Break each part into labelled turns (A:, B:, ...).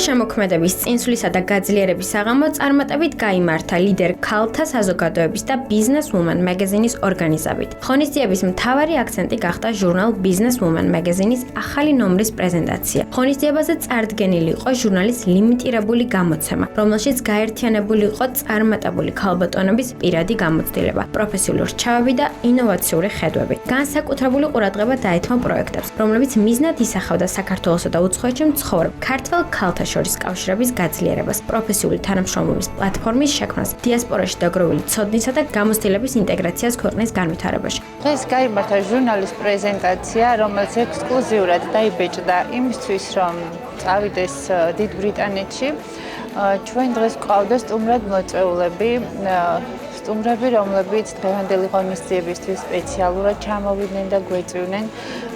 A: შემოქმედების წინსვლისა და გაძლიერების საღამო წარმატებით გაიმართა ლიდერ ქალთა საზოგადოების და Business Woman მაგაზინის ორგანიზებით. ღონისძიების მთავარი აქცენტი გახდა ჟურნალ Business Woman მაგაზინის ახალი ნომრის პრეზენტაცია. ღონისძიებაზე წარდგენილი იყო ჟურნალის ლიმიტირებული გამოცემა, რომელშიც გაერთიანებული იყო წარმატებული ქალბატონების პირადი გამოცდილება, პროფესიული რჩევები და ინოვაციური ხედვები. განსაკუთრებული ყურადღება დაეთმო პროექტებს, რომლებიც მიზნად ისახავდა საქართველოსა და უცხოეთში მცხოვრებ ქართველ ქალთა შორის კავშირების გაძლიერებას, პროფესიული თანამშრომლობის პლატფორმის შექმნას, დიასპორაში დაგროვილი ცოდნისა და გამოცდილების ინტეგრაციას ქვეყნის განვითარებაში.
B: დღეს გაიმართა ჟურნალის პრეზენტაცია, რომელიც ექსკლუზიურად დაიბეჭდა იმისთვის, რომ წავიდეს დიდ ბრიტანეთში. ჩვენ დღეს გვყავდა სტუმრად მოწვეულები, რომლებიც დღევანდელი ღონისძიებისთვის სპეციალურად ჩამოვიდნენ და გვეწვივნენ,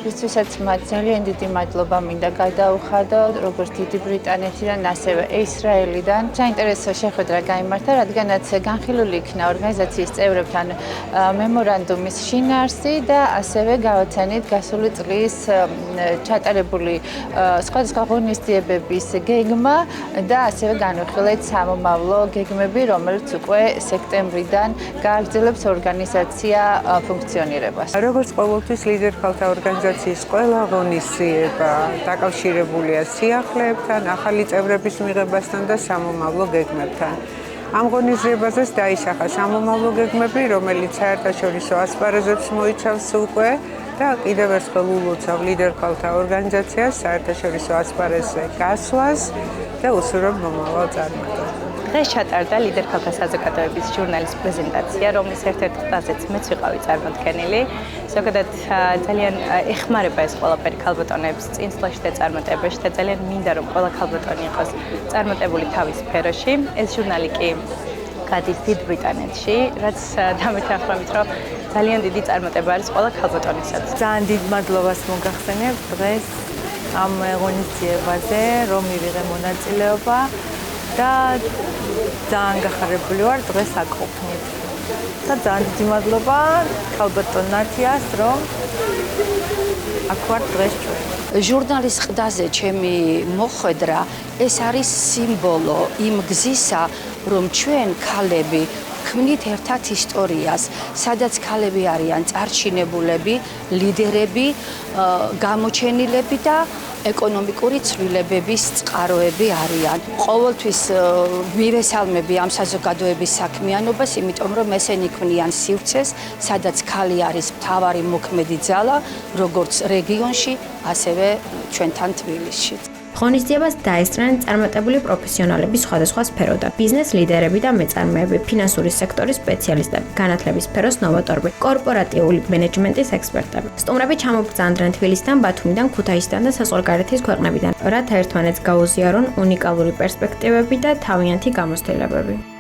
B: რისთვისაც მათ ძალიან დიდი მადლობა მინდა გადაუხადო, როგორც დიდი ბრიტანეთიდან, ასევე ისრაელიდან. საინტერესო შეხვედრა გაიმართა, რადგანაც განხილული იქნა ორგანიზაციის წევრებთან მემორანდუმის შინაარსი და ასევე გავაცანით გასული წლის ჩატარებული სხვადასხვა ღონისძიებების გეგმა და ასევე განვიხილეთ სამომავლო გეგმები, რომელიც უკვე სექტემბრიდან გააგრძელებს ორგანიზაცია ფუნქციონირებას.
C: როგორც ყოველთვის ლიდერ ქალთა ორგანიზაციის ყველა ღონისძიება დაკავშირებულია სიახლეებთან, ახალი წევრების მიღებასთან და სამომავლო გეგმებთან. ამ ღონისძიებაზეც დაისახა სამომავლო გეგმები, რომელიც საერთაშორისო ასპარეზებს მოიცავს უკვე და კიდევ ერთხელ ულოცავ ლიდერ ქალთა ორგანიზაციას საერთაშორისო ასპარეზზე გასვლას და უსურვებ მომავალ წარმატებას.
D: დღეს ჩატარდა ლიდერ ქალთა საზოგადოების ჟურნალის პრეზენტაცია, რომლის ერთ-ერთ ყდაზეც მეც ვიყავი წარმოდგენილი. ზოგადად ძალიან ეხმარება ეს ყველაფერი ქალბატონებს წინსვლაში და წარმატებაში და ძალიან მინდა რომ ყველა ქალბატონი იყოს წარმატებული თავის სფეროში. ეს ჟურნალი კი გადის დიდ ბრიტანეთში, რაც დამეთანხმებით, რომ ძალიან დიდი წარმატება არის ყველა ქალბატონისათვის.
E: ძალიან დიდ მადლობას მოგახსენებ დღეს ამ ღონისძიებაზე, რომ მივიღე მონაწილეობა და ძალიან გახარებული ვარ დღეს აქ ყოფნით. და ძალიან დიდი მადლობა ქალბატონ ნათიას, რომ აქ ვარ დღეს ჩვენ.
F: ჟურნალის ყდაზე ჩემი მოხვედრა ეს არის სიმბოლო იმ გზისა, რომ ჩვენ ქალები ქმნით ერთად ისტორიას, სადაც ქალები არიან წარჩინებულები, ლიდერები, გამოჩენილები და ეკონომიკური ცვლილებების წყაროები არიან. ყოველთვის მივესალმები ამ საზოგადოების საქმიანობას, იმიტომ რომ ესენი ქმნიან სივრცეს, სადაც ქალი არის მთავარი მოქმედი ძალა, როგორც რეგიონში, ასევე ჩვენთან თბილისში.
A: ღონისძიებას დაესწრნენ წარმატებული პროფესიონალები სხვადასხვა სფეროდან, ბიზნეს ლიდერები და მეწარმეები, ფინანსური სექტორის სპეციალისტები, განათლების სფეროს ნოვატორები, კორპორატიული მენეჯმენტის ექსპერტები. სტუმრები ჩამოგბრძანდნენ თბილისიდან, ბათუმიდან, ქუთაისიდან და საზღვარგარეთის ქვეყნებიდან, რათა ერთმანეთს გაუზიარონ უნიკალური პერსპექტივები და თავიანთი გამოცდილებები.